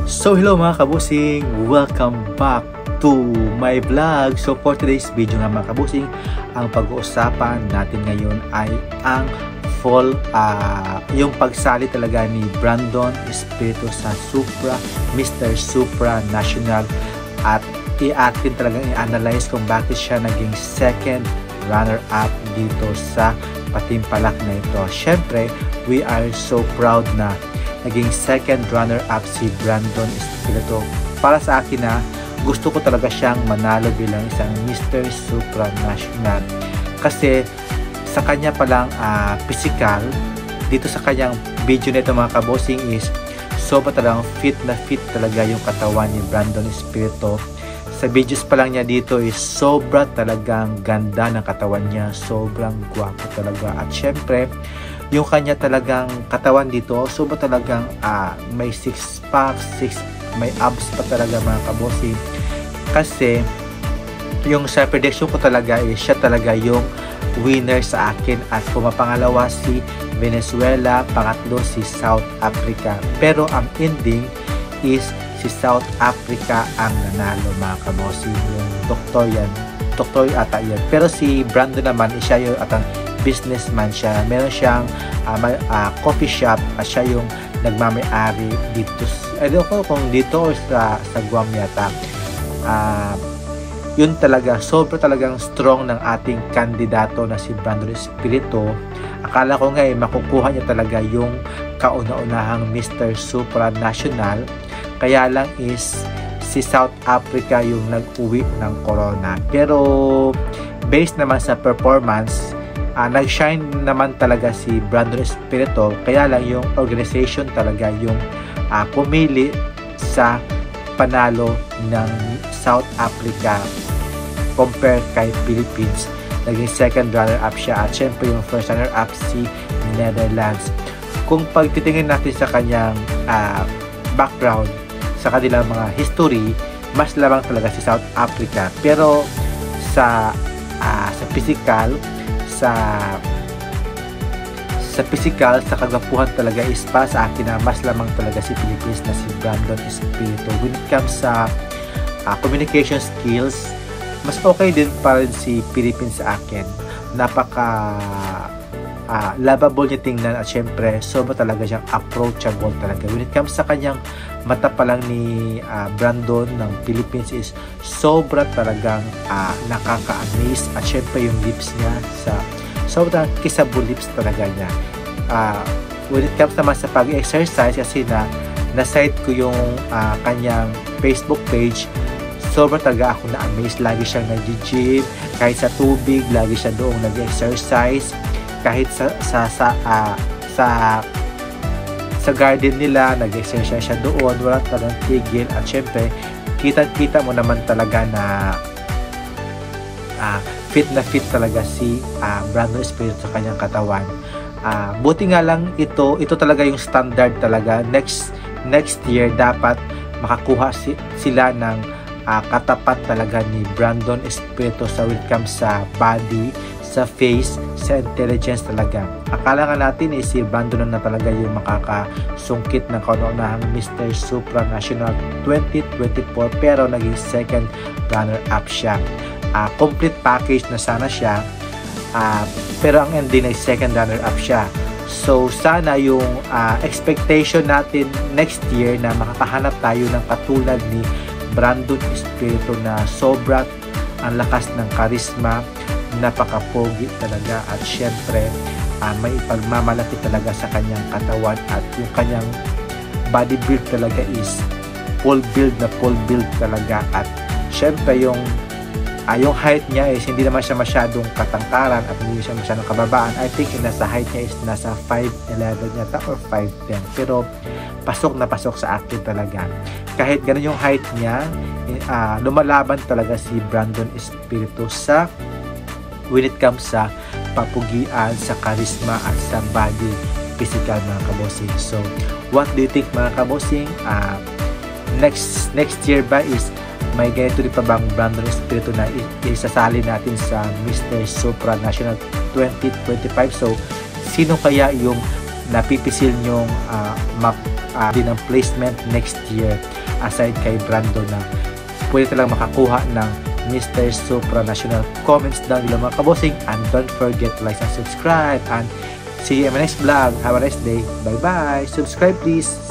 So hello mga kabusing, welcome back to my vlog. So for today's video nga mga kabusing, ang pag-uusapan natin ngayon ay ang yung pagsali talaga ni Brandon Espiritu sa Mr. Supra National, at i-atin talagang i-analyze kung bakit siya naging second runner-up dito sa patimpalak na ito. Syempre, we are so proud na naging second runner-up si Brandon Espiritu. Para sa akin na gusto ko talaga siyang manalo bilang isang Mr. Supra National, kasi sa kanya palang physical, dito sa kanyang video nito mga kabosing is sobra talagang fit na fit talaga yung katawan ni Brandon Espiritu. Sa videos pa lang niya dito is sobra talagang ganda ng katawan niya, sobrang gwapo talaga. At syempre yung kanya talagang katawan dito, sobra talagang may six pack, may abs pa talaga mga kabosing. Kasi yung sa prediction ko talaga is siya talaga yung winner sa akin, at pumapangalawa si Venezuela, pangatlo si South Africa. Pero ang ending is si South Africa ang nanalo mga kabosing. Yung doktor ata yan. Pero si Brandon naman, siya yung atang businessman siya. Meron siyang coffee shop, at siya yung nagmamay-ari dito. Ewan ko kung dito o sa Guam yata. Yun talaga, sobra talagang strong ng ating kandidato na si Brandon Espiritu. Akala ko nga makukuha niya talaga yung kauna-unahang Mr. Supra National. Kaya lang is si South Africa yung nag-uwi ng corona. Pero based naman sa performance, nag-shine naman talaga si Brandon Espiritu. Kaya lang yung organization talaga yung pumili sa panalo ng South Africa compare kay Philippines. Naging second runner-up siya, at syempre yung first runner-up si Netherlands. Kung pagtitingin natin sa kanyang background, sa kanilang mga history, mas lamang talaga si South Africa. Pero sa physical, sa kagwapuhan talaga is para sa akin na mas lamang talaga si Philippines na si Brandon Espiritu. When it comes sa communication skills, mas okay din pa rin si Philippines sa akin. Napaka lovable niya tingnan, at syempre sobra talaga siyang approachable talaga. When it comes sa kanyang mata pa lang ni Brandon ng Philippines is sobra talagang nakaka-amaze, at syempre yung lips niya sobrang kissable lips talaga niya. When it comes naman sa pag-exercise, kasi na-site ko yung kanyang Facebook page, sobrang talaga ako na-amaze. Lagi siyang nag-gym, kahit sa tubig lagi siya doong nag-exercise, kahit sa garden nila nag-exercise siya doon, wala talagang tigil. At syempre kita mo naman talaga na fit na fit talaga si Brandon Espiritu sa kanyang katawan. Buti nga lang ito talaga yung standard talaga. Next year dapat makakuha sila ng katapat talaga ni Brandon Espiritu sa when it comes sa body, sa face, sa intelligence talaga. Akala nga natin si Brandon na talaga yung makakasungkit ng kauna-unahang Mr. Supra National 2024, pero naging second runner-up siya. Complete package na sana siya, pero ang ending ay second runner-up siya. So sana yung expectation natin next year na makakahanap tayo ng katulad ni Brandon Espiritu na sobra ang lakas ng karisma, napaka-pogi talaga, at syempre may pagmamalaki talaga sa kanyang katawan, at yung kanyang body build talaga is full build talaga. At syempre yung height niya is hindi naman siya masyadong katangkaran, at hindi siya masyadong kababaan. I think nasa height niya is nasa 5'11 yata or 5'10, pero pasok na pasok sa akin talaga. Kahit ganun yung height niya, lumalaban talaga si Brandon Espiritu sa when it comes sa papugian, sa charisma, at sa body physical mga kabosing. So what do you think mga kabosing? Next year ba is may ganito rin pa bang Brandon Espiritu na isasali natin sa Mr. Supra National 2025? So sino kaya yung napipisil nyong din ng placement next year aside kay Brando na pwede talang makakuha ng Mr. Supranational. Comments down below mga kabosing, and don't forget to like and subscribe, and see you in my next vlog. Have a nice day. Bye bye. Subscribe please.